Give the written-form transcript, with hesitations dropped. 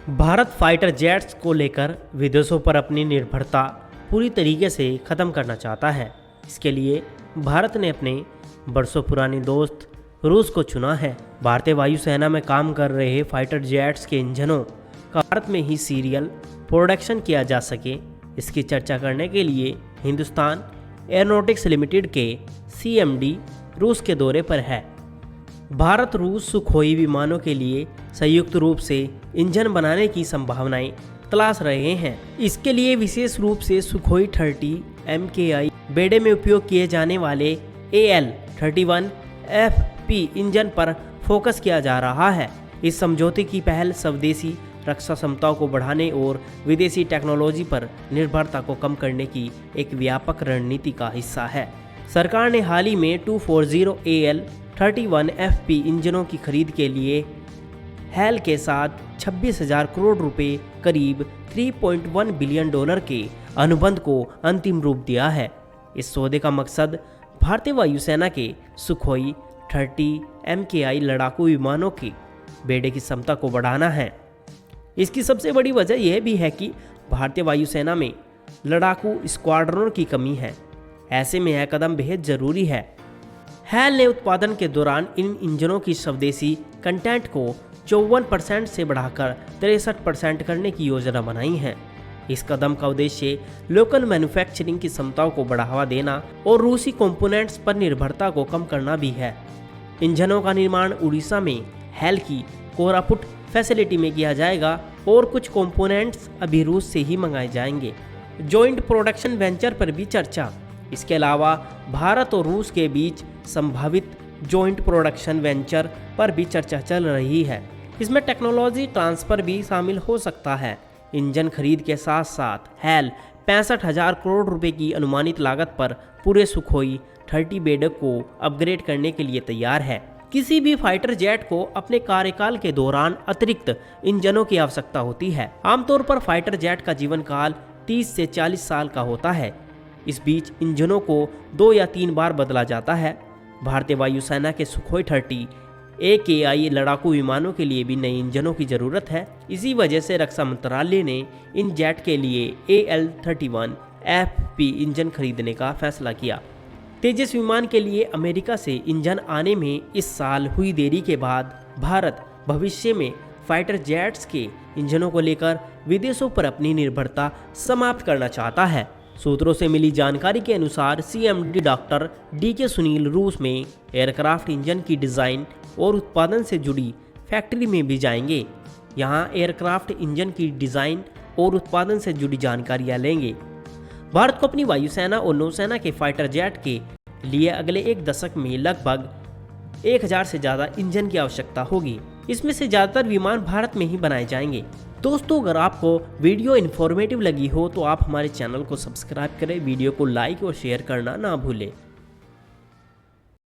Bharat fighter jets को लेकर विदेशों पर अपनी निर्भरता पूरी तरीके से ख़त्म करना चाहता है। इसके लिए भारत ने अपने बरसों पुराने दोस्त रूस को चुना है। भारतीय वायुसेना में काम कर रहे फाइटर जेट्स के इंजनों का भारत में ही सीरियल प्रोडक्शन किया जा सके, इसकी चर्चा करने के लिए हिंदुस्तान एयरोनॉटिक्स लिमिटेड के CMD रूस के दौरे पर है। भारत रूस सुखोई विमानों के लिए संयुक्त रूप से इंजन बनाने की संभावनाएं तलाश रहे हैं। इसके लिए विशेष रूप से सुखोई 30 MKI बेड़े में उपयोग किए जाने वाले AL-31 FP इंजन पर फोकस किया जा रहा है। इस समझौते की पहल स्वदेशी रक्षा क्षमताओं को बढ़ाने और विदेशी टेक्नोलॉजी पर निर्भरता को कम करने की एक व्यापक रणनीति का हिस्सा है। सरकार ने हाल ही में 240 AL-31 FP इंजनों की खरीद के लिए हैल के साथ 26,000 करोड़ रुपए करीब $3.1 बिलियन के अनुबंध को अंतिम रूप दिया है। इस सौदे का मकसद भारतीय वायुसेना के सुखोई 30 MKI लड़ाकू विमानों के बेड़े की क्षमता को बढ़ाना है। इसकी सबसे बड़ी वजह यह भी है कि भारतीय वायुसेना में लड़ाकू स्क्वाड्रनों की कमी है। ऐसे में यह कदम बेहद ज़रूरी है। हैल ने उत्पादन के दौरान इन इंजनों की स्वदेशी कंटेंट को 54% से बढ़ाकर 63% करने की योजना बनाई है। इस कदम का उद्देश्य लोकल मैन्युफैक्चरिंग की क्षमताओं को बढ़ावा देना और रूसी कंपोनेंट्स पर निर्भरता को कम करना भी है। इंजनों का निर्माण उड़ीसा में हैल की कोरापुट फैसिलिटी में किया जाएगा और कुछ कंपोनेंट्स अभी रूस से ही मंगाए जाएंगे। जॉइंट प्रोडक्शन वेंचर पर भी चर्चा। इसके अलावा भारत और रूस के बीच संभावित जॉइंट प्रोडक्शन वेंचर पर भी चर्चा चल रही है। इसमें टेक्नोलॉजी ट्रांसफर भी शामिल हो सकता है। इंजन खरीद के साथ साथ हैल 65,000 करोड़ रुपए की अनुमानित लागत पर पूरे सुखोई 30 बेड़े को अपग्रेड करने के लिए तैयार है। किसी भी फाइटर जेट को अपने कार्यकाल के दौरान अतिरिक्त इंजनों की आवश्यकता होती है। आमतौर पर फाइटर जेट का जीवन काल 30 से 40 साल का होता है। इस बीच इंजनों को 2 या 3 बार बदला जाता है। भारतीय वायुसेना के सुखोई 30 AKI लड़ाकू विमानों के लिए भी नए इंजनों की ज़रूरत है। इसी वजह से रक्षा मंत्रालय ने इन जेट के लिए AL-31 FP इंजन खरीदने का फैसला किया। तेजस विमान के लिए अमेरिका से इंजन आने में इस साल हुई देरी के बाद भारत भविष्य में फाइटर जेट्स के इंजनों को लेकर विदेशों पर अपनी निर्भरता समाप्त करना चाहता है। सूत्रों से मिली जानकारी के अनुसार CMD डॉक्टर DK सुनील रूस में एयरक्राफ्ट इंजन की डिज़ाइन और उत्पादन से जुड़ी फैक्ट्री में भी जाएंगे। यहां एयरक्राफ्ट इंजन की डिज़ाइन और उत्पादन से जुड़ी जानकारियां लेंगे। भारत को अपनी वायुसेना और नौसेना के फाइटर जेट के लिए अगले एक दशक में लगभग 1000 से ज़्यादा इंजन की आवश्यकता होगी। इसमें से ज़्यादातर विमान भारत में ही बनाए जाएंगे। दोस्तों, अगर आपको वीडियो इन्फॉर्मेटिव लगी हो तो आप हमारे चैनल को सब्सक्राइब करें, वीडियो को लाइक और शेयर करना ना भूलें।